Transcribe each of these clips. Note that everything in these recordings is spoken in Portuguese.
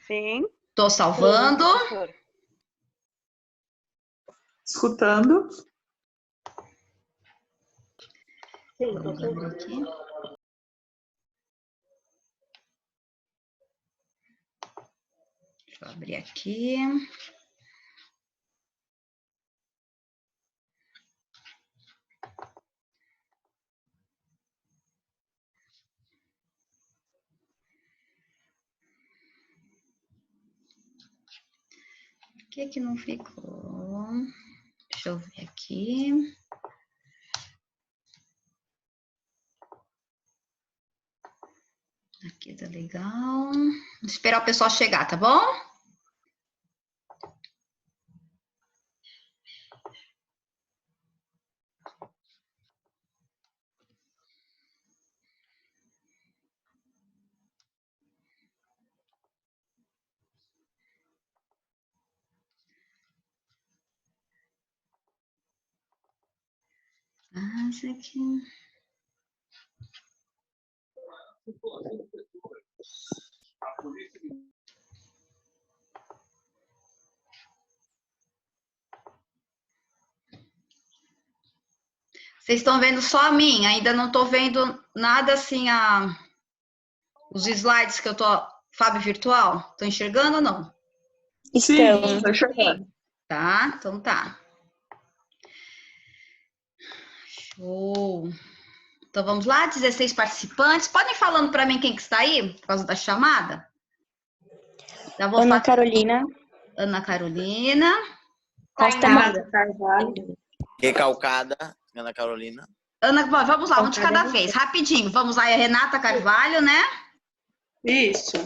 Sim. Tô salvando. Sim, Escutando. Vamos abrir aqui. Deixa eu abrir aqui. Por que que não ficou? Deixa eu ver aqui. Aqui tá legal. Vou esperar o pessoal chegar, tá bom? Ah, esse aqui. Vocês estão vendo só a minha, ainda não estou vendo nada assim, os slides que eu tô, Fábio Virtual. Estão enxergando ou não? Sim, tô enxergando. Tá, então tá. Show. Então vamos lá, 16 participantes. Podem ir falando para mim quem que está aí, por causa da chamada? Já vou Ana Carolina. Ana Carolina. Tainá. Carvalho. Recalcada, Ana Carolina. Ana, vamos lá, um de cada vez, rapidinho. Vamos lá, é Renata Carvalho, né? Isso.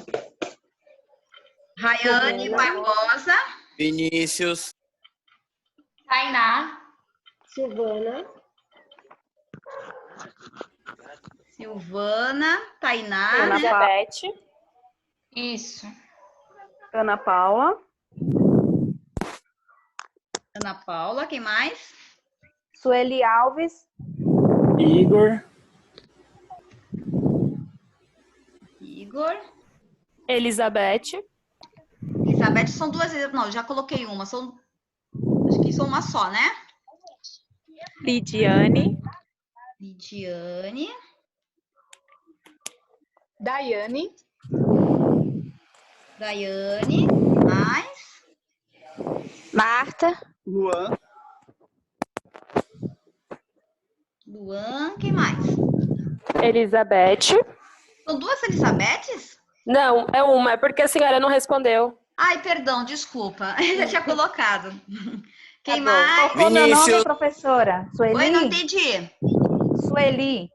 Rayane Barbosa. Vinícius. Tainá. Silvana, Tainá. Elizabeth. Isso. Ana Paula. Ana Paula, quem mais? Sueli Alves. Igor. Igor. Elizabeth. Elizabeth, são duas, não, já coloquei uma, acho que são uma só, né? Lidiane. Lidiane. Daiane. Daiane, mais? Marta. Luan. Luan, quem mais? Elizabeth. São duas Elisabetes? Não, é uma, é porque a senhora não respondeu. Ai, perdão, desculpa, eu já tinha colocado. Quem Tá bom. mais? Qual é o meu nome, Vinícius. professora? Sueli? Oi, não entendi. Sueli.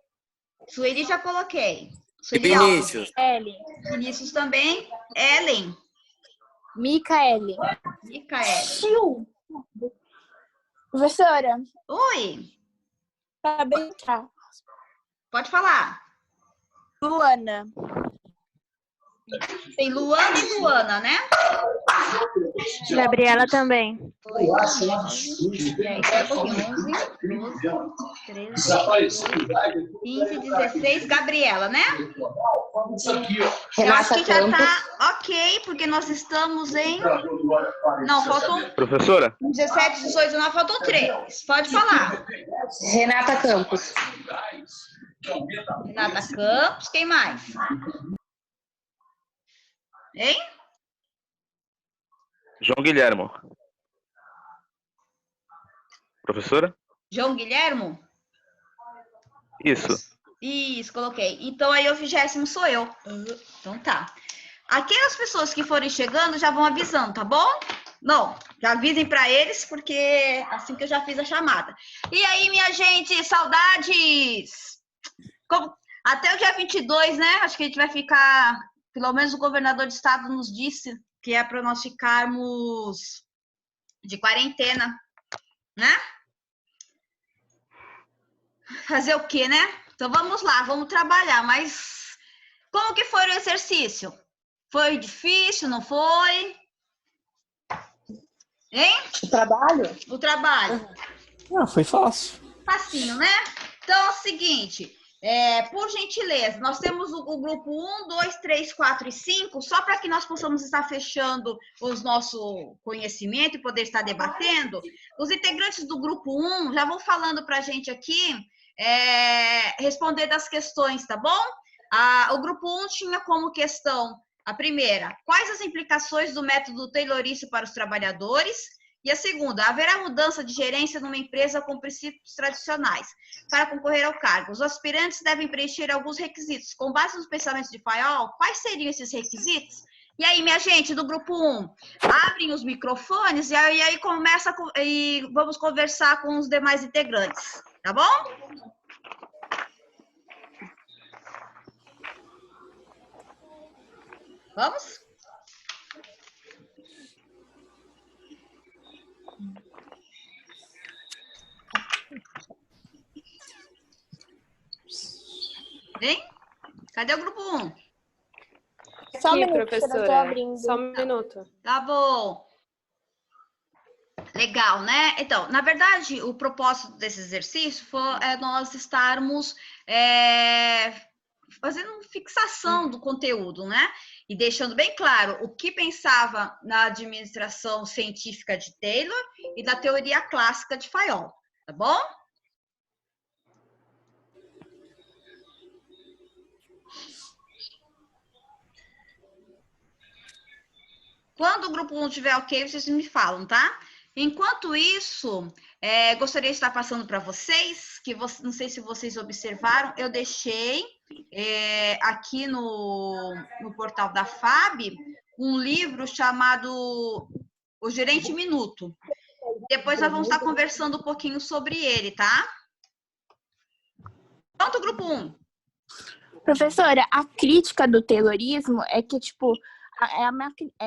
Sueli já coloquei. Sueli Alves. Vinícius. Ellen. Vinícius também. Ellen. Micaele. Micaele. Professora, Oi, acabei de entrar. pode falar. Luana. Tem Luana e Luana, né? Gabriela também. 10, 11, 12, 13, 14, 15, 16. Gabriela, né? Eu acho que já tá ok, porque nós estamos em... Não, faltam... Professora? 17, 18, 19, faltam 3. Pode falar. Renata Campos. Renata Campos, quem mais? Hein? João Guilhermo. Professora? João Guilhermo? Isso. Isso, coloquei. Então, aí o 20º sou eu. Então, tá. Aquelas pessoas que forem chegando já vão avisando, tá bom? Não, já avisem para eles, porque assim que eu já fiz a chamada. E aí, minha gente, saudades! Até o dia 22, né? Acho que a gente vai ficar... Pelo menos o governador do estado nos disse que é para nós ficarmos de quarentena, né? Fazer o quê, né? Então vamos lá, vamos trabalhar. Mas como que foi o exercício? Foi difícil, não foi? Hein? O trabalho? O trabalho. Ah, foi fácil. Facinho, né? Então é o seguinte, Por gentileza, nós temos o grupo 1, 2, 3, 4 e 5, só para que nós possamos estar fechando o nosso conhecimento e poder estar debatendo. Os integrantes do grupo 1 já vão falando para a gente aqui, responder das questões, tá bom? O grupo 1 tinha como questão, a primeira, quais as implicações do método taylorício para os trabalhadores? E a segunda, haverá mudança de gerência numa empresa com princípios tradicionais para concorrer ao cargo? Os aspirantes devem preencher alguns requisitos. Com base nos pensamentos de Fayol, quais seriam esses requisitos? E aí, minha gente, do grupo 1, abrem os microfones e aí começa e vamos conversar com os demais integrantes, tá bom? Vamos? Vem? Cadê o grupo 1? Só um Aqui, minuto, professora. eu tô abrindo. Só um minuto. Tá bom. Legal, né? Então, na verdade, o propósito desse exercício foi nós estarmos fazendo fixação do conteúdo, né? E deixando bem claro o que pensava na administração científica de Taylor e da teoria clássica de Fayol, tá bom? Quando o grupo 1 tiver ok, vocês me falam, tá? Enquanto isso, gostaria de estar passando para vocês, não sei se vocês observaram, eu deixei aqui no portal da FAB um livro chamado O Gerente Minuto. Depois nós vamos estar conversando um pouquinho sobre ele, tá? Pronto, grupo 1. Professora, a crítica do taylorismo é que, tipo, é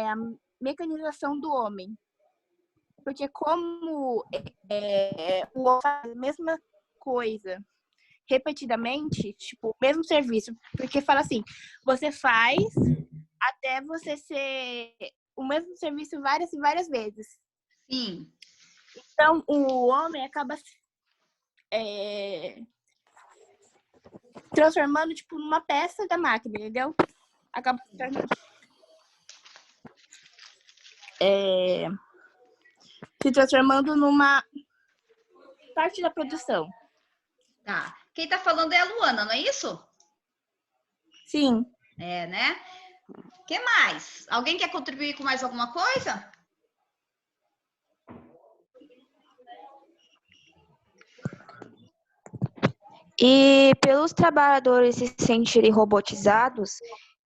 a mecanização do homem. Porque como o homem faz a mesma coisa repetidamente, tipo, o mesmo serviço, porque fala assim, você faz até você ser o mesmo serviço várias e várias vezes. Sim. Então, o homem acaba transformando, tipo, numa peça da máquina, entendeu? Acaba se transformando numa parte da produção. Tá. Quem tá falando é a Luana, não é isso? Sim. Né? O que mais? Alguém quer contribuir com mais alguma coisa? E pelos trabalhadores se sentirem robotizados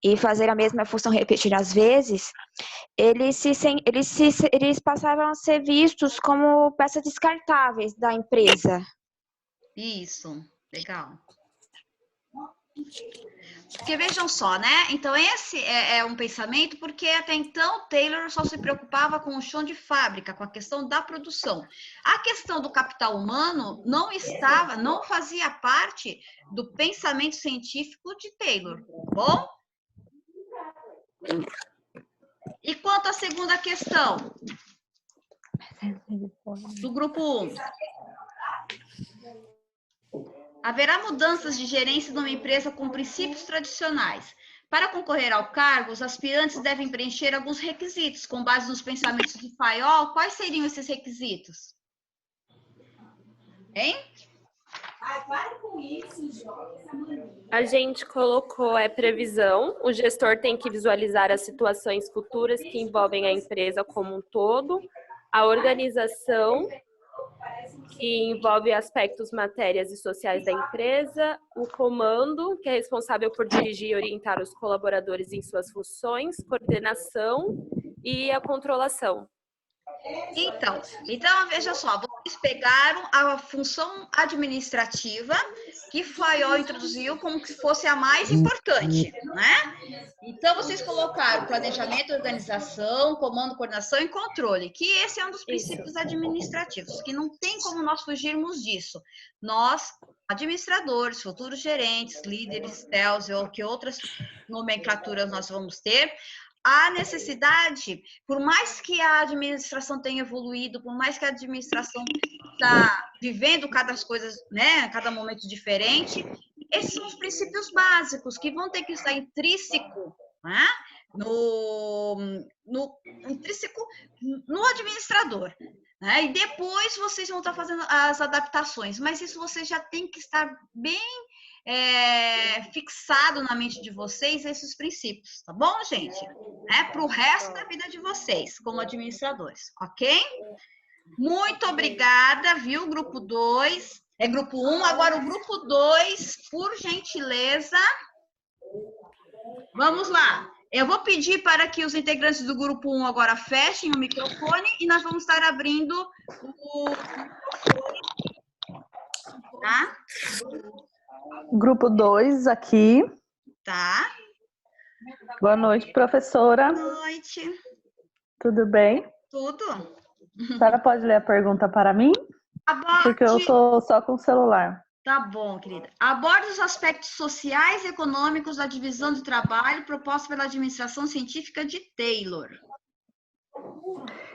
e fazer a mesma função repetidas vezes, eles passavam a ser vistos como peças descartáveis da empresa. Isso, legal. Porque vejam só, né? Então esse é um pensamento porque até então Taylor só se preocupava com o chão de fábrica, com a questão da produção. A questão do capital humano não fazia parte do pensamento científico de Taylor, bom? E quanto à segunda questão do grupo 1? Haverá mudanças de gerência numa empresa com princípios tradicionais. Para concorrer ao cargo, os aspirantes devem preencher alguns requisitos. Com base nos pensamentos de Fayol, quais seriam esses requisitos? Hein? A gente colocou previsão. O gestor tem que visualizar as situações futuras que envolvem a empresa como um todo, a organização, que envolve aspectos matérias e sociais da empresa, o comando, que é responsável por dirigir e orientar os colaboradores em suas funções, coordenação e a controlação. Então, veja só, vocês pegaram a função administrativa que Fayol introduziu como que fosse a mais importante, né? Então, vocês colocaram planejamento, organização, comando, coordenação e controle, que esse é um dos princípios administrativos, que não tem como nós fugirmos disso. Nós, administradores, futuros gerentes, líderes, TELs ou que outras nomenclaturas nós vamos ter, a necessidade, por mais que a administração tenha evoluído, por mais que a administração está vivendo cada coisa, né, cada momento diferente, Esses são os princípios básicos que vão ter que estar intrínseco, né? Intrínseco no administrador. Né? E depois vocês vão estar fazendo as adaptações, mas isso vocês já tem que estar bem fixado na mente de vocês, esses princípios, tá bom, gente? Para o resto da vida de vocês, como administradores, ok? Muito obrigada, viu, grupo 2. É grupo 1, agora o grupo 2, por gentileza. Vamos lá. Eu vou pedir para que os integrantes do grupo 1 agora fechem o microfone e nós vamos estar abrindo o microfone. Tá? Grupo 2 aqui. Tá. Boa noite, professora. Boa noite. Tudo bem? Tudo? A senhora pode ler a pergunta para mim? Porque eu estou só com o celular. Tá bom, querida. Aborde os aspectos sociais e econômicos da divisão de trabalho proposta pela administração científica de Taylor.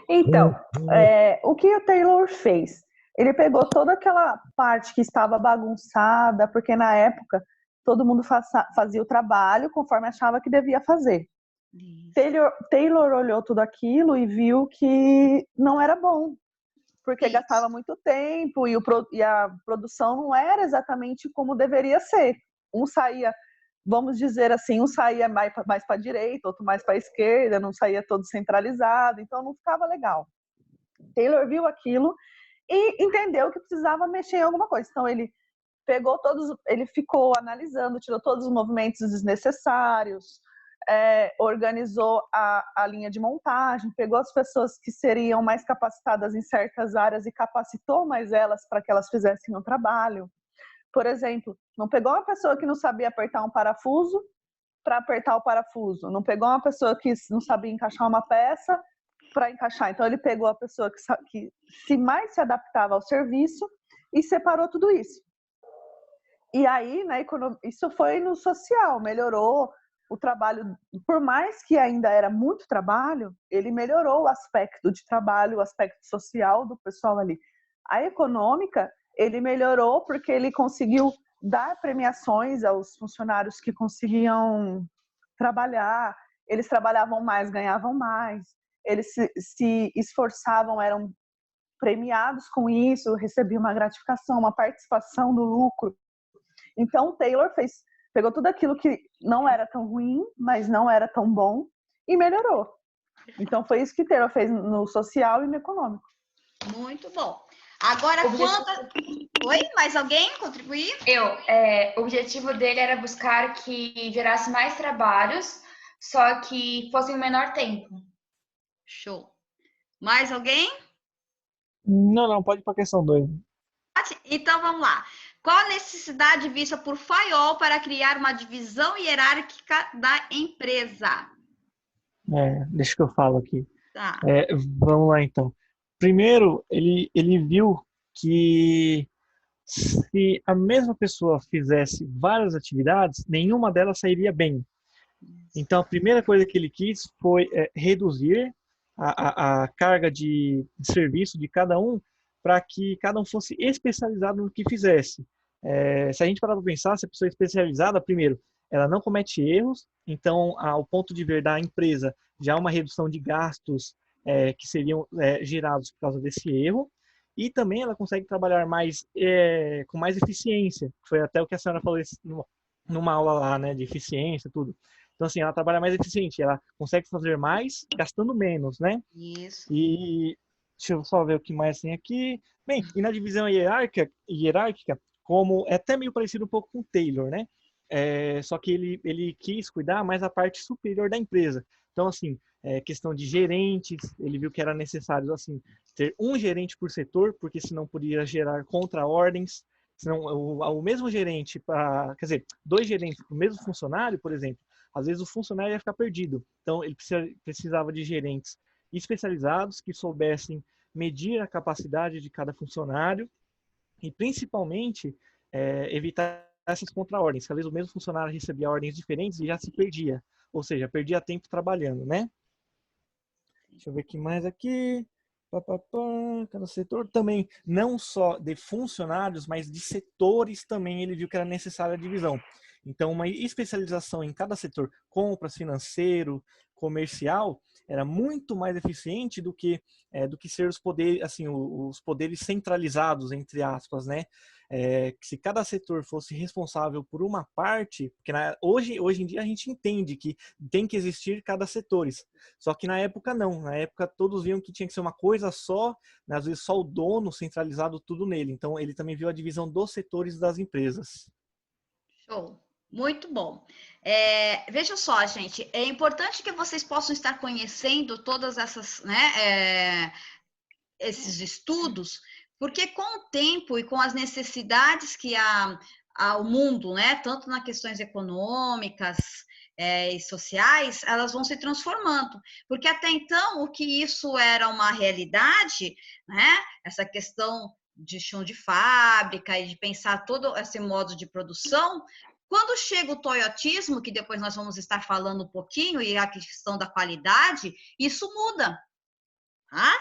Então, o que o Taylor fez? Ele pegou toda aquela parte que estava bagunçada, porque na época todo mundo fazia o trabalho conforme achava que devia fazer. Taylor olhou tudo aquilo e viu que não era bom, porque gastava muito tempo e a produção não era exatamente como deveria ser. Um saía, vamos dizer assim, um saía mais para a direita, outro mais para a esquerda, não saía todo centralizado, então não ficava legal. Taylor viu aquilo e entendeu que precisava mexer em alguma coisa. Então ele ficou analisando, tirou todos os movimentos desnecessários, organizou a linha de montagem, pegou as pessoas que seriam mais capacitadas em certas áreas e capacitou mais elas para que elas fizessem o trabalho. Por exemplo, não pegou uma pessoa que não sabia apertar um parafuso para apertar o parafuso, não pegou uma pessoa que não sabia encaixar uma peça para encaixar. Então ele pegou a pessoa que mais se adaptava ao serviço e separou tudo isso. E aí, né, isso foi no social, melhorou o trabalho, por mais que ainda era muito trabalho, ele melhorou o aspecto de trabalho, o aspecto social do pessoal ali. A econômica, ele melhorou porque ele conseguiu dar premiações aos funcionários que conseguiam trabalhar, eles trabalhavam mais, ganhavam mais, eles se esforçavam, eram premiados com isso, recebiam uma gratificação, uma participação do lucro. Então, o Taylor pegou tudo aquilo que não era tão ruim, mas não era tão bom, e melhorou. Então, foi isso que Taylor fez no social e no econômico. Muito bom. Agora, Oi? Mais alguém contribuir? O objetivo dele era buscar que gerasse mais trabalhos, só que fosse em menor tempo. Show. Mais alguém? Não, pode ir para a questão 2. Então, vamos lá. Qual a necessidade vista por Fayol para criar uma divisão hierárquica da empresa? Deixa que eu falo aqui. Tá. Vamos lá, então. Primeiro, ele viu que se a mesma pessoa fizesse várias atividades, nenhuma delas sairia bem. Então, a primeira coisa que ele quis foi reduzir a carga de serviço de cada um para que cada um fosse especializado no que fizesse. Se a gente parar para pensar, se a pessoa é especializada, primeiro, ela não comete erros, então, ao ponto de ver da empresa, já há uma redução de gastos que seriam gerados por causa desse erro, e também ela consegue trabalhar mais com mais eficiência. Foi até o que a senhora falou numa aula lá, né, de eficiência, tudo. Então, assim, ela trabalha mais eficiente, ela consegue fazer mais gastando menos, né? Isso. E deixa eu só ver o que mais tem aqui. Bem, e na divisão hierárquica, como é até meio parecido um pouco com o Taylor, né? Só que ele quis cuidar mais da parte superior da empresa. Então, assim, questão de gerentes, ele viu que era necessário, assim, ter um gerente por setor, porque senão poderia gerar contra-ordens. Senão, o mesmo gerente, quer dizer, 2 gerentes para o mesmo funcionário, por exemplo, às vezes o funcionário ia ficar perdido. Então, ele precisava de gerentes especializados que soubessem medir a capacidade de cada funcionário e, principalmente, evitar essas contra-ordens, que às vezes o mesmo funcionário recebia ordens diferentes e já se perdia, ou seja, perdia tempo trabalhando, né? Deixa eu ver o que mais aqui. Cada setor também, não só de funcionários, mas de setores também ele viu que era necessária a divisão. Então, uma especialização em cada setor, compras, financeiro, comercial, era muito mais eficiente do que ser os poderes, assim, os poderes centralizados, entre aspas, né? Que se cada setor fosse responsável por uma parte, porque hoje em dia a gente entende que tem que existir cada setores, só que na época não, na época todos viam que tinha que ser uma coisa só, né? Às vezes só o dono centralizado tudo nele, então ele também viu a divisão dos setores das empresas. Show. Muito bom. Veja só, gente, é importante que vocês possam estar conhecendo todas essas, né, esses estudos, porque com o tempo e com as necessidades que o mundo, né, tanto nas questões econômicas e sociais, elas vão se transformando. Porque até então, o que isso era uma realidade, né, essa questão de chão de fábrica e de pensar todo esse modo de produção, quando chega o toyotismo, que depois nós vamos estar falando um pouquinho, e a questão da qualidade, isso muda, tá?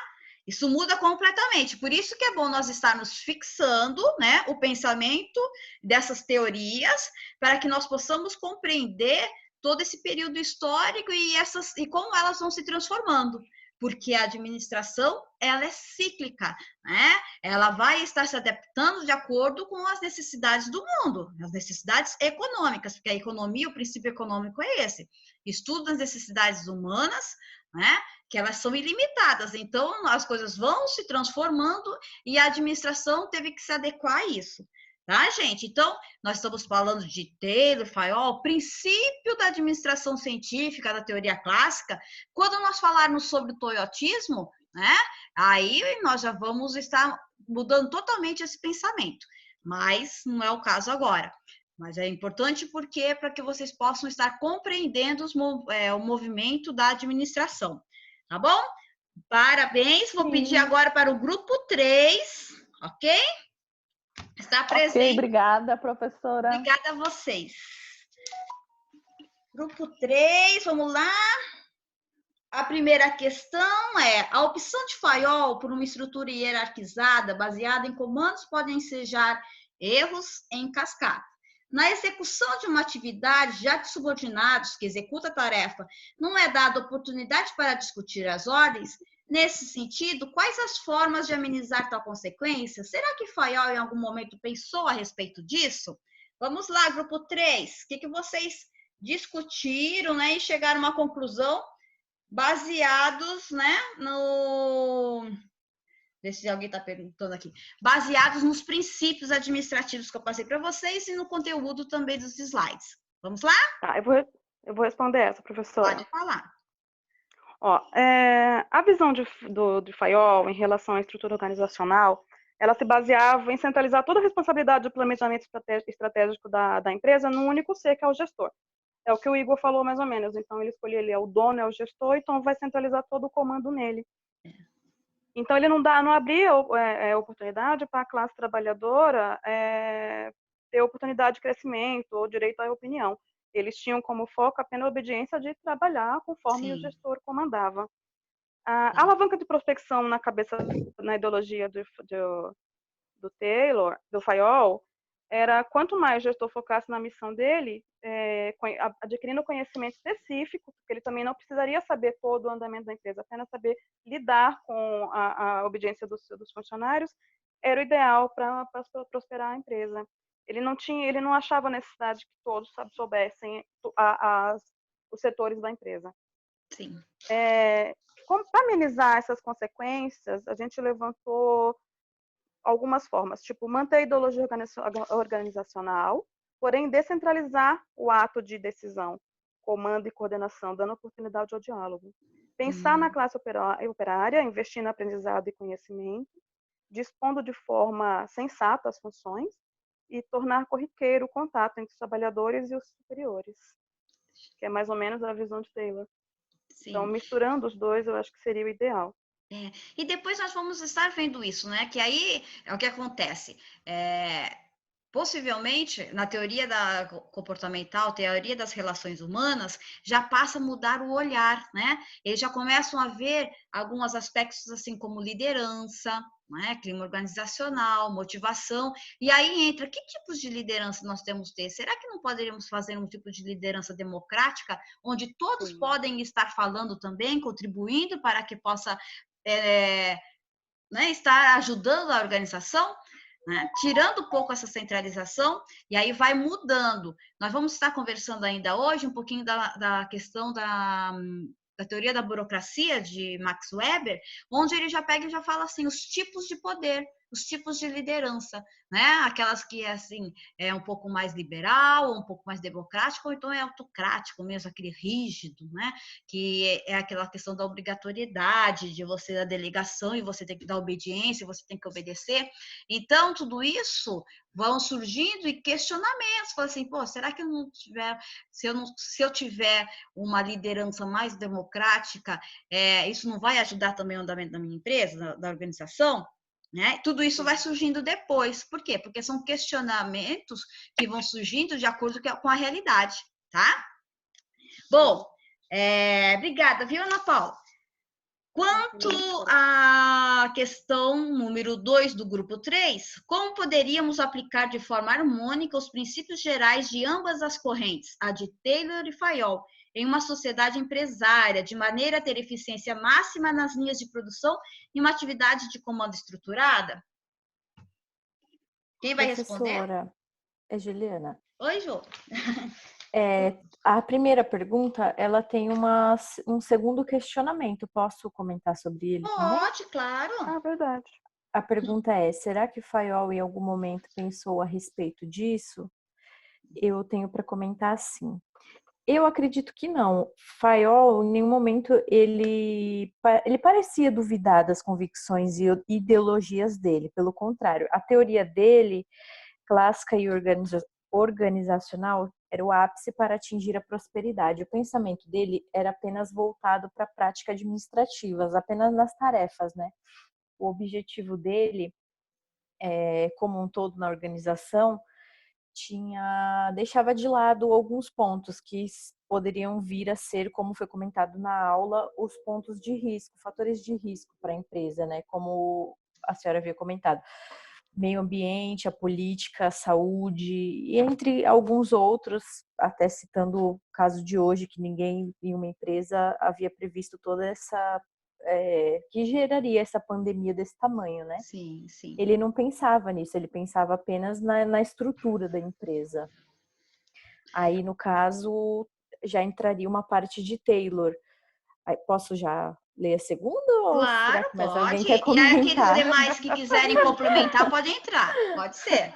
Isso muda completamente. Por isso que é bom nós estarmos fixando, né, o pensamento dessas teorias, para que nós possamos compreender todo esse período histórico e como elas vão se transformando. Porque a administração, ela é cíclica, né? Ela vai estar se adaptando de acordo com as necessidades do mundo, as necessidades econômicas, porque a economia, o princípio econômico é esse. Estudo as necessidades humanas, né? Que elas são ilimitadas, então as coisas vão se transformando e a administração teve que se adequar a isso, tá, gente? Então, nós estamos falando de Taylor, Fayol, princípio da administração científica, da teoria clássica. Quando nós falarmos sobre o toyotismo, né, aí nós já vamos estar mudando totalmente esse pensamento, mas não é o caso agora. Mas é importante porque para que vocês possam estar compreendendo o movimento da administração. Tá bom? Parabéns. Vou pedir agora para o grupo 3, ok? Está presente. Ok, obrigada, professora. Obrigada a vocês. Grupo 3, vamos lá. A primeira questão é: a opção de Fayol por uma estrutura hierarquizada baseada em comandos pode ensejar erros em cascata. Na execução de uma atividade já de subordinados que executa a tarefa, não é dada oportunidade para discutir as ordens? Nesse sentido, quais as formas de amenizar tal consequência? Será que Fayol em algum momento pensou a respeito disso? Vamos lá, grupo 3. O que vocês discutiram, né, e chegaram a uma conclusão baseados, né, no... Deixa se alguém está perguntando aqui. Baseados nos princípios administrativos que eu passei para vocês e no conteúdo também dos slides. Vamos lá? Tá, eu vou responder essa, professora. Pode falar. Ó, a visão de Fayol em relação à estrutura organizacional, ela se baseava em centralizar toda a responsabilidade do planejamento estratégico da empresa num único ser, que é o gestor. É o que o Igor falou mais ou menos. Então, ele escolheu, ele é o dono, é o gestor, então vai centralizar todo o comando nele. Então, ele não abria oportunidade para a classe trabalhadora ter oportunidade de crescimento ou direito à opinião. Eles tinham como foco apenas a obediência de trabalhar conforme o gestor comandava. A alavanca de prospecção na ideologia do Taylor, do Fayol, era quanto mais o gestor focasse na missão dele, adquirindo conhecimento específico, porque ele também não precisaria saber todo o andamento da empresa, apenas saber lidar com a obediência dos funcionários, era o ideal para prosperar a empresa. Ele não achava necessidade que todos soubessem os setores da empresa. Sim. Para amenizar essas consequências, a gente levantou algumas formas, tipo manter a ideologia organizacional, porém descentralizar o ato de decisão, comando e coordenação, dando oportunidade ao diálogo. Pensar na classe operária, investir no aprendizado e conhecimento, dispondo de forma sensata as funções e tornar corriqueiro o contato entre os trabalhadores e os superiores, que é mais ou menos a visão de Taylor. Sim. Então, misturando os dois, eu acho que seria o ideal. E depois nós vamos estar vendo isso, né? Que aí é o que acontece. possivelmente, na teoria comportamental, teoria das relações humanas, já passa a mudar o olhar, né? Eles já começam a ver alguns aspectos, assim, como liderança, né? Clima organizacional, motivação, e aí entra, que tipos de liderança nós temos que ter? Será que não poderíamos fazer um tipo de liderança democrática, onde todos podem estar falando também, contribuindo para que possa né, estar ajudando a organização? Né? Tirando um pouco essa centralização, e aí vai mudando. Nós vamos estar conversando ainda hoje um pouquinho da questão da teoria da burocracia de Max Weber, onde ele já pega e já fala assim, os tipos de poder, os tipos de liderança, né? Aquelas que assim é um pouco mais liberal, um pouco mais democrático, ou então é autocrático mesmo, aquele rígido, né? Que é aquela questão da obrigatoriedade, de você dar delegação e você tem que dar obediência, você tem que obedecer. Então, tudo isso vão surgindo e questionamentos, fala assim, pô, será que eu não tiver, se eu tiver uma liderança mais democrática, isso não vai ajudar também o andamento da minha empresa, da organização? Né? Tudo isso vai surgindo depois. Por quê? Porque são questionamentos que vão surgindo de acordo com a realidade, tá? Bom, obrigada, viu, Ana Paula? Quanto à questão número 2 do grupo 3, como poderíamos aplicar de forma harmônica os princípios gerais de ambas as correntes, a de Taylor e Fayol, em uma sociedade empresária, de maneira a ter eficiência máxima nas linhas de produção e uma atividade de comando estruturada? Quem vai responder? Professora, é Juliana. Oi, Jô. A primeira pergunta, ela tem um segundo questionamento. Posso comentar sobre ele também? Pode, claro. Ah, verdade. A pergunta é, será que Fayol em algum momento pensou a respeito disso? Eu tenho para comentar assim. Eu acredito que não. Fayol, em nenhum momento, ele parecia duvidar das convicções e ideologias dele. Pelo contrário, a teoria dele, clássica e organizacional, era o ápice para atingir a prosperidade. O pensamento dele era apenas voltado para a prática administrativas, apenas nas tarefas, né? O objetivo dele, como um todo na organização, deixava de lado alguns pontos que poderiam vir a ser, como foi comentado na aula, os pontos de risco, fatores de risco para a empresa, né? Como a senhora havia comentado. Meio ambiente, a política, a saúde, e entre alguns outros, até citando o caso de hoje, que ninguém em uma empresa havia previsto toda essa... que geraria essa pandemia desse tamanho, né? Sim, sim. Ele não pensava nisso, ele pensava apenas na estrutura da empresa. Aí, no caso, já entraria uma parte de Taylor. Aí, posso já ler a segunda? Claro, ou mais pode. alguém quer E comentar? aqueles demais que quiserem complementar, podem entrar. Pode ser.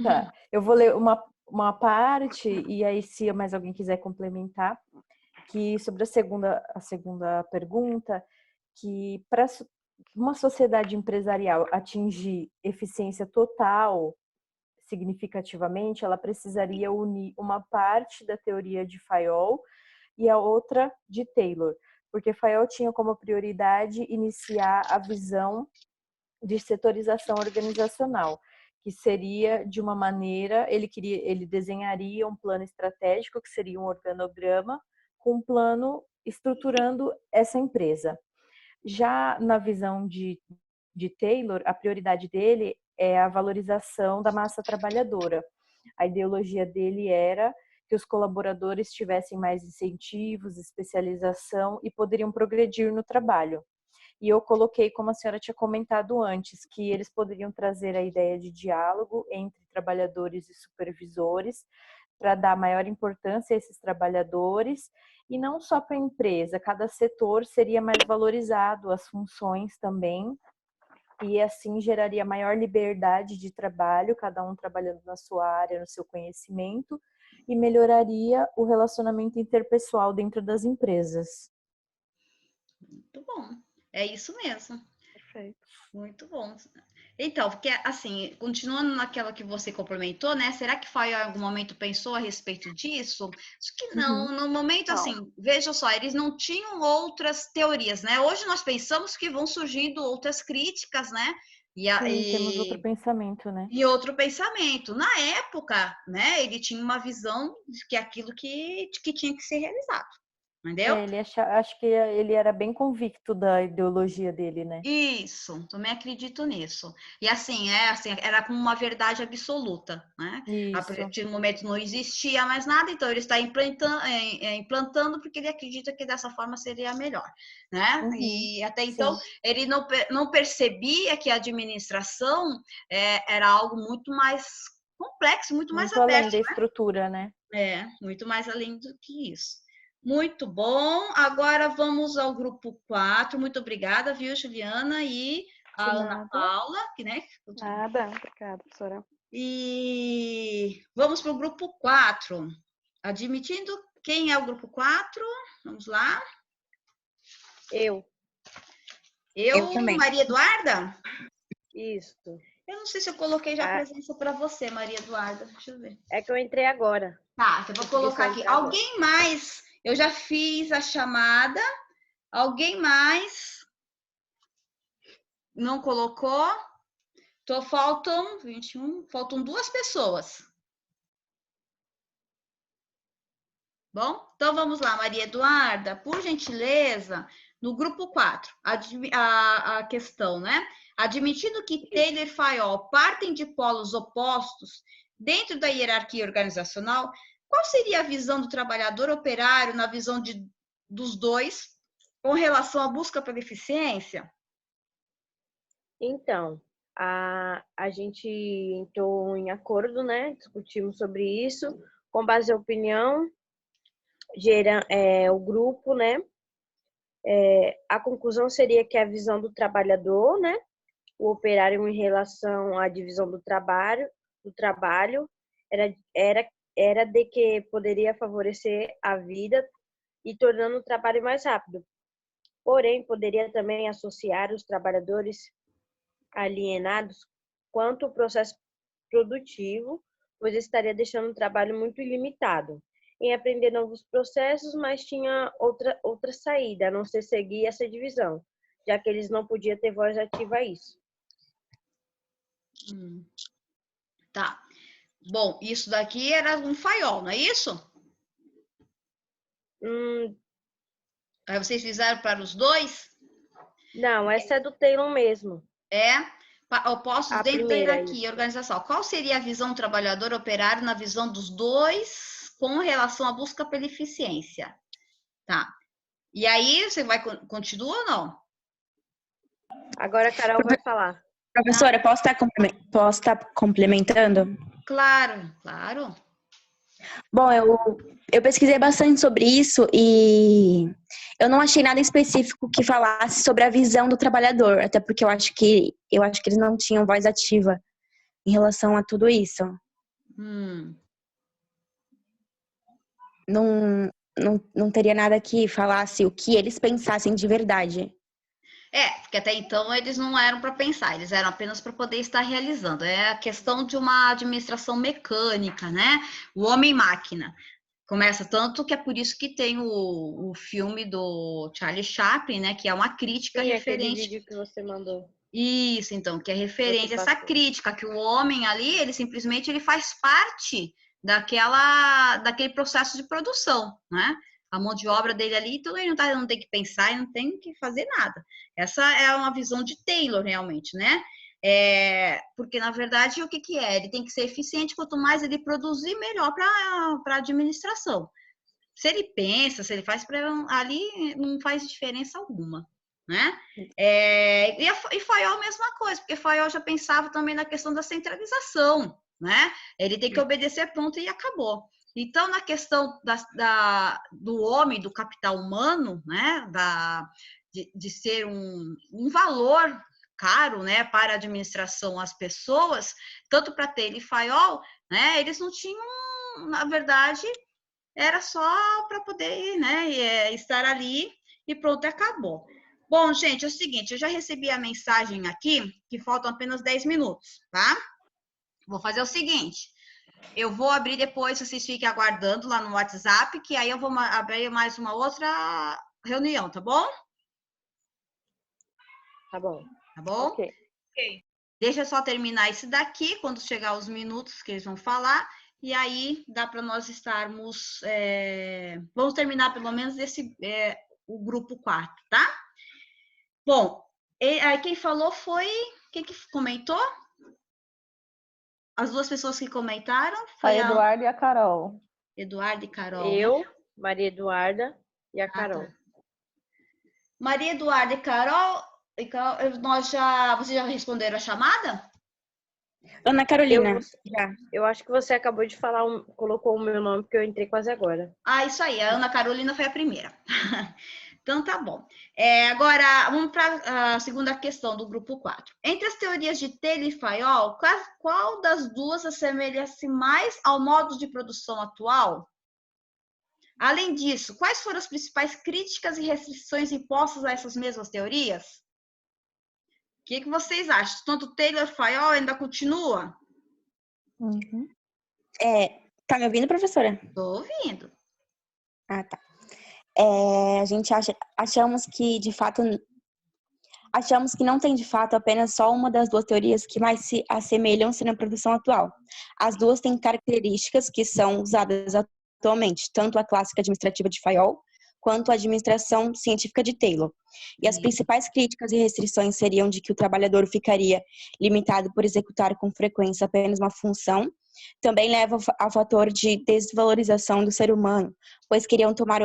Tá, eu vou ler uma parte e aí se mais alguém quiser complementar, que sobre a segunda pergunta, que para uma sociedade empresarial atingir eficiência total significativamente, ela precisaria unir uma parte da teoria de Fayol e a outra de Taylor, porque Fayol tinha como prioridade iniciar a visão de setorização organizacional, que seria de uma maneira, ele desenharia um plano estratégico, que seria um organograma, com um plano estruturando essa empresa. Já na visão de Taylor, a prioridade dele é a valorização da massa trabalhadora. A ideologia dele era que os colaboradores tivessem mais incentivos, especialização e poderiam progredir no trabalho. E eu coloquei, como a senhora tinha comentado antes, que eles poderiam trazer a ideia de diálogo entre trabalhadores e supervisores para dar maior importância a esses trabalhadores e não só para a empresa, cada setor seria mais valorizado, as funções também, e assim geraria maior liberdade de trabalho, cada um trabalhando na sua área, no seu conhecimento, e melhoraria o relacionamento interpessoal dentro das empresas. Muito bom. É isso mesmo. Perfeito. Muito bom. Então, porque assim, continuando naquela que você complementou, né? Será que Fayol em algum momento pensou a respeito disso? Acho que não. No momento, assim, veja só, eles não tinham outras teorias, né? Hoje nós pensamos que vão surgindo outras críticas, né? Sim, temos outro pensamento, né? E outro pensamento. Na época, né, ele tinha uma visão de que aquilo que tinha que ser realizado. Entendeu? Acho que ele era bem convicto da ideologia dele, né? Isso, também acredito nisso. E assim, era como uma verdade absoluta, né? A Isso. partir do momento não existia mais nada, então ele está implantando porque ele acredita que dessa forma seria melhor, né? Uhum, e até então sim. ele não percebia que a administração era algo muito mais complexo, muito mais Muito além aberto, da né? estrutura, né? Muito mais além do que isso. Muito bom. Agora vamos ao grupo 4. Muito obrigada, viu, Juliana? E a Ana Paula, que, né? Nada, obrigada, professora. E vamos para o grupo 4. Admitindo, quem é o grupo 4? Vamos lá. Eu também. Maria Eduarda? Isso. Eu não sei se eu coloquei já a presença para você, Maria Eduarda. Deixa eu ver. É que eu entrei agora. Tá, então eu vou colocar aqui. Alguém mais? Eu já fiz a chamada. Alguém mais não colocou? Faltam 21, faltam 2 pessoas. Bom, então vamos lá, Maria Eduarda, por gentileza, no grupo 4, a questão, né? Admitindo que Taylor e Fayol partem de polos opostos dentro da hierarquia organizacional, qual seria a visão do trabalhador operário na visão dos dois com relação à busca pela eficiência? Então, a gente entrou em acordo, né? Discutimos sobre isso, com base na opinião, o grupo, né? A conclusão seria que a visão do trabalhador, né? O operário em relação à divisão do trabalho era de que poderia favorecer a vida e tornando o trabalho mais rápido. Porém, poderia também associar os trabalhadores alienados quanto ao processo produtivo, pois estaria deixando o trabalho muito limitado em aprender novos processos, mas tinha outra saída, a não ser seguir essa divisão, já que eles não podiam ter voz ativa a isso. Tá. Bom, isso daqui era um Fayol, não é isso? Aí vocês fizeram para os dois? Não, essa é do Taylor mesmo. Opostos dentro da hierarquia organizacional. Qual seria a visão do trabalhador operário na visão dos dois com relação à busca pela eficiência? Tá. E aí, você vai continuar ou não? Agora a Carol vai falar. Professora, posso estar complementando? Claro, claro. Bom, eu pesquisei bastante sobre isso e eu não achei nada específico que falasse sobre a visão do trabalhador, até porque eu acho que eles não tinham voz ativa em relação a tudo isso. Não teria nada que falasse o que eles pensassem de verdade. Porque até então eles não eram para pensar, eles eram apenas para poder estar realizando. É a questão de uma administração mecânica, né? O homem-máquina. Começa tanto que é por isso que tem o filme do Charlie Chaplin, né? Que é uma crítica referente. Aquele vídeo que você mandou. Isso, então, que é referente a essa crítica, que o homem ali, ele simplesmente ele faz parte daquele processo de produção, né? A mão de obra dele ali, então ele não tem que pensar e não tem que fazer nada. Essa é uma visão de Taylor, realmente, né? Porque, na verdade, o que é? Ele tem que ser eficiente, quanto mais ele produzir, melhor para a administração. Se ele pensa, se ele faz ali, não faz diferença alguma, né? E Fayol, a mesma coisa, porque Fayol já pensava também na questão da centralização, né? Ele tem que obedecer, pronto, e acabou. Então, na questão do homem, do capital humano, né? De ser um valor caro, né, para a administração, as pessoas, tanto para Taylor e Fayol, né, eles não tinham, na verdade, era só para poder, né, estar ali e pronto, acabou. Bom, gente, é o seguinte, eu já recebi a mensagem aqui, que faltam apenas 10 minutos, tá? Vou fazer o seguinte, eu vou abrir depois, vocês fiquem aguardando lá no WhatsApp, que aí eu vou abrir mais uma outra reunião, tá bom? Tá bom. Tá bom? Ok. Deixa eu só terminar esse daqui, quando chegar os minutos que eles vão falar, e aí dá para nós estarmos... vamos terminar pelo menos o grupo 4, tá? Bom, aí quem falou foi... Quem que comentou? As duas pessoas que comentaram foi a Eduarda e a Carol. Eduarda e Carol. Eu, né? Maria Eduarda e a Carol. Tá. Maria Eduarda e Carol, vocês já responderam a chamada? Ana Carolina. Eu acho que você acabou de falar, colocou o meu nome, porque eu entrei quase agora. Ah, isso aí, a Ana Carolina foi a primeira. Então, tá bom. Agora, vamos para a segunda questão do grupo 4. Entre as teorias de Taylor e Fayol, qual das duas assemelha-se mais ao modo de produção atual? Além disso, quais foram as principais críticas e restrições impostas a essas mesmas teorias? O que vocês acham? Tanto Taylor e Fayol ainda continua? Uhum. Tá me ouvindo, professora? Tô ouvindo. Ah, tá. A gente achamos que, de fato, não tem, de fato, apenas só uma das duas teorias que mais se assemelham-se na produção atual. As duas têm características que são usadas atualmente, tanto a clássica administrativa de Fayol, quanto a administração científica de Taylor. E as principais críticas e restrições seriam de que o trabalhador ficaria limitado por executar com frequência apenas uma função. Também leva ao fator de desvalorização do ser humano, pois queriam tornar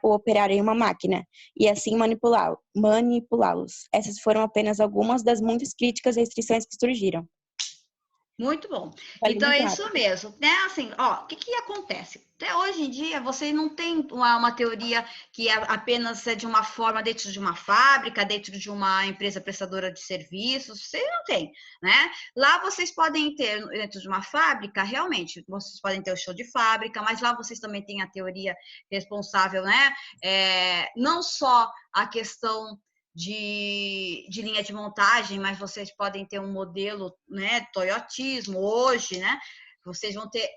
o operário em uma máquina e assim manipulá-los. Essas foram apenas algumas das muitas críticas e restrições que surgiram. Muito bom. Então, é isso mesmo, né? Assim, o que acontece? Até hoje em dia, você não tem uma teoria que apenas de uma forma dentro de uma fábrica, dentro de uma empresa prestadora de serviços, você não tem, né? Lá vocês podem ter, dentro de uma fábrica, realmente, vocês podem ter o show de fábrica, mas lá vocês também têm a teoria responsável, né? Não só a questão de linha de montagem, mas vocês podem ter um modelo, né, toyotismo hoje, né? Vocês vão ter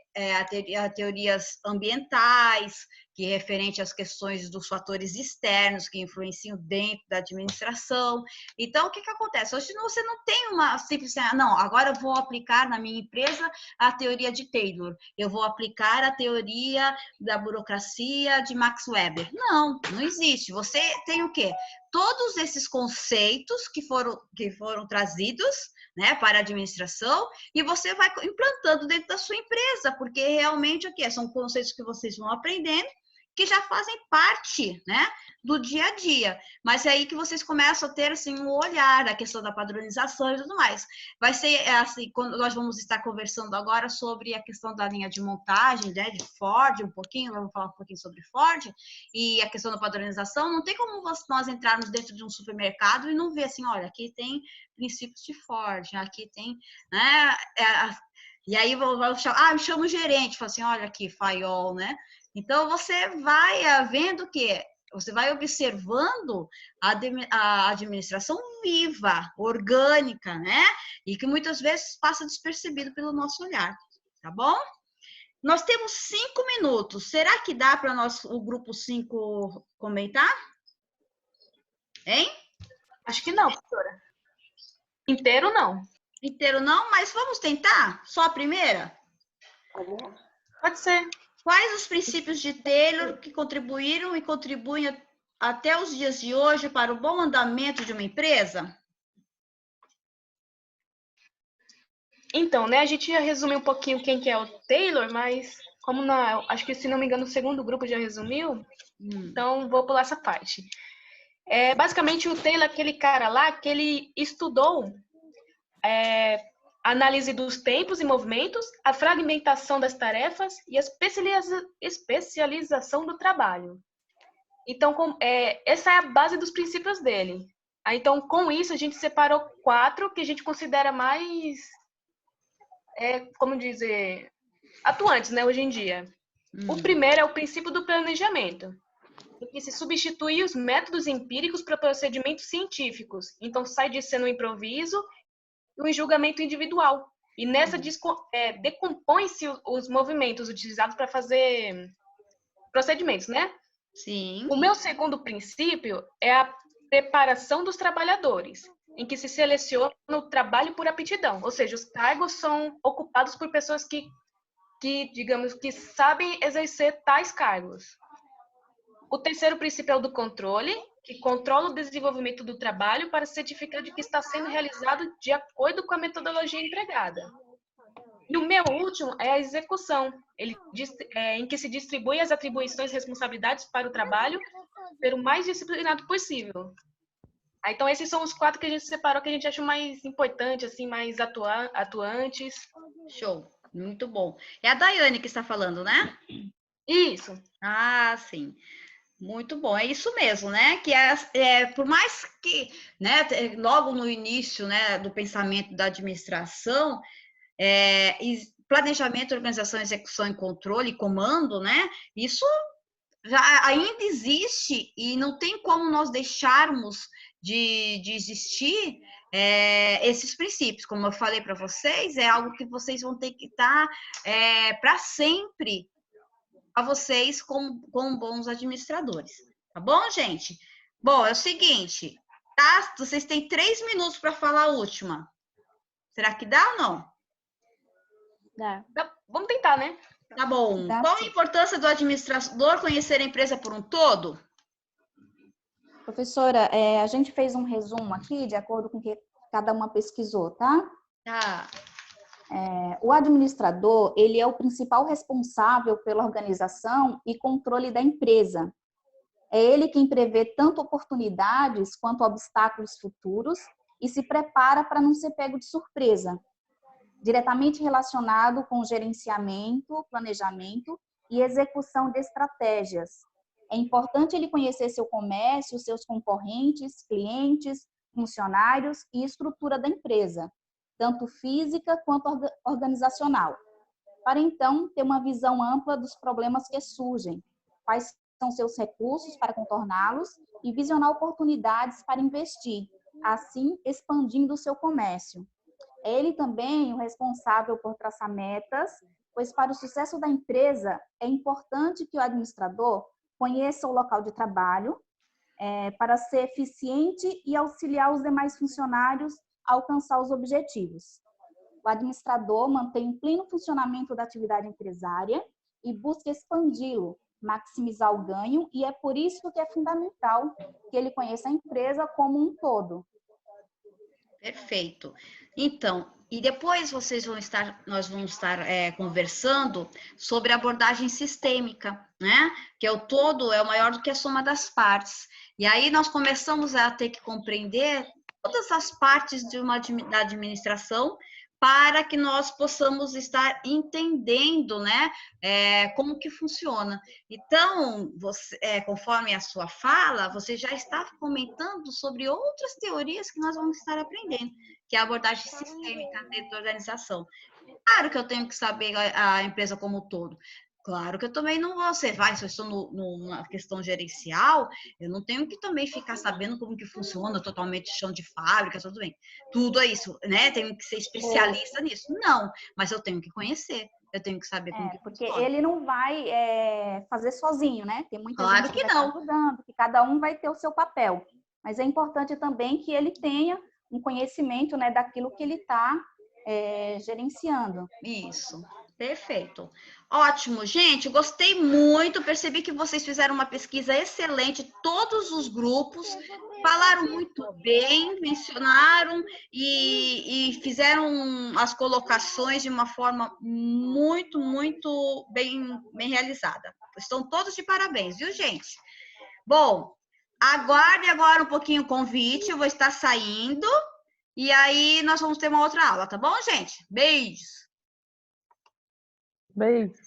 teorias ambientais, que é referente às questões dos fatores externos que influenciam dentro da administração. Então, o que acontece? Hoje você não tem uma simples, não, agora eu vou aplicar na minha empresa a teoria de Taylor, eu vou aplicar a teoria da burocracia de Max Weber. Não existe. Você tem o quê? Todos esses conceitos que foram trazidos, né, para a administração, e você vai implantando dentro da sua empresa, porque realmente o que são conceitos que vocês vão aprendendo, que já fazem parte, né, do dia a dia. Mas é aí que vocês começam a ter assim um olhar da questão da padronização e tudo mais. Vai ser assim, quando nós vamos estar conversando agora sobre a questão da linha de montagem, né, de Ford, vamos falar um pouquinho sobre Ford e a questão da padronização. Não tem como nós entrarmos dentro de um supermercado e não ver assim, olha, aqui tem princípios de Ford, aqui tem, né, e aí eu chamo o gerente, falo assim, olha aqui, Fayol, né? Então, você vai vendo que você vai observando a administração viva, orgânica, né? E que muitas vezes passa despercebido pelo nosso olhar, tá bom? Nós temos 5 minutos. Será que dá para o grupo 5 comentar? Hein? Acho que não, professora. Inteiro não. Inteiro não, mas vamos tentar? Só a primeira? Pode ser. Quais os princípios de Taylor que contribuíram e contribuem até os dias de hoje para o bom andamento de uma empresa? Então, né, a gente já resumiu um pouquinho quem que é o Taylor, mas como não, acho que, se não me engano, o segundo grupo já resumiu, então vou pular essa parte. Basicamente, o Taylor é aquele cara lá que ele estudou a análise dos tempos e movimentos, a fragmentação das tarefas e a especialização do trabalho. Então, essa é a base dos princípios dele. Então, com isso, a gente separou 4 que a gente considera mais, como dizer, atuantes, né, hoje em dia. O primeiro é o princípio do planejamento, que se substitui os métodos empíricos para procedimentos científicos. Então, sai de ser no improviso e um julgamento individual. E nessa decompõe-se os movimentos utilizados para fazer procedimentos, né? Sim. O meu segundo princípio é a preparação dos trabalhadores. em que se seleciona o trabalho por aptidão, ou seja, os cargos são ocupados por pessoas que digamos, que sabem exercer tais cargos. O terceiro princípio é o do controle, que controla o desenvolvimento do trabalho para certificar de que está sendo realizado de acordo com a metodologia empregada. E o meu último é a execução, em que se distribui as atribuições e responsabilidades para o trabalho pelo mais disciplinado possível. Então, esses são os 4 que a gente separou, que a gente acha mais importante, assim, mais atuantes. Show, muito bom. É a Daiane que está falando, né? Isso. Ah, sim. Muito bom, é isso mesmo, né? Que por mais que, né, logo no início, né, do pensamento da administração, planejamento, organização, execução e controle, comando, né? Isso já ainda existe e não tem como nós deixarmos de existir esses princípios. Como eu falei para vocês, é algo que vocês vão ter que estar para sempre a vocês como bons administradores. Tá bom, gente? Bom, é o seguinte, tá? Vocês têm 3 minutos para falar a última. Será que dá ou não? Dá. Vamos tentar, né? Tá bom. Dá, Qual a sim. importância do administrador conhecer a empresa por um todo? Professora, a gente fez um resumo aqui, de acordo com o que cada uma pesquisou, tá? Tá. O administrador, ele é o principal responsável pela organização e controle da empresa. É ele quem prevê tanto oportunidades quanto obstáculos futuros e se prepara para não ser pego de surpresa. Diretamente relacionado com gerenciamento, planejamento e execução de estratégias. É importante ele conhecer seu comércio, seus concorrentes, clientes, funcionários e estrutura da empresa, tanto física quanto organizacional, para então ter uma visão ampla dos problemas que surgem, quais são seus recursos para contorná-los e visionar oportunidades para investir, assim expandindo o seu comércio. É ele também o responsável por traçar metas, pois para o sucesso da empresa é importante que o administrador conheça o local de trabalho, para ser eficiente e auxiliar os demais funcionários a alcançar os objetivos. O administrador mantém o pleno funcionamento da atividade empresária e busca expandi-lo, maximizar o ganho, e é por isso que é fundamental que ele conheça a empresa como um todo. Perfeito. Então, e depois nós vamos estar conversando sobre a abordagem sistêmica, né? Que é o todo é maior do que a soma das partes. E aí nós começamos a ter que compreender todas as partes da administração para que nós possamos estar entendendo, né, como que funciona. Então, conforme a sua fala, você já está comentando sobre outras teorias que nós vamos estar aprendendo, que é a abordagem sistêmica dentro da organização. Claro que eu tenho que saber a empresa como um todo. Claro que eu também não vou ser, se eu estou numa questão gerencial, eu não tenho que também ficar sabendo como que funciona totalmente chão de fábrica, tudo bem. Tudo é isso, né? Tenho que ser especialista nisso. Não, mas eu tenho que conhecer, eu tenho que saber como que porque funciona. ele não vai fazer sozinho, né? Tem muita Claro gente que vai não. estar ajudando, que cada um vai ter o seu papel. Mas é importante também que ele tenha um conhecimento, né, daquilo que ele está gerenciando. Isso, perfeito. Ótimo, gente, gostei muito, percebi que vocês fizeram uma pesquisa excelente, todos os grupos falaram muito bem, mencionaram e fizeram as colocações de uma forma muito, muito bem realizada. Estão todos de parabéns, viu, gente? Bom, aguarde agora um pouquinho o convite, eu vou estar saindo. E aí, nós vamos ter uma outra aula, tá bom, gente? Beijos! Beijos!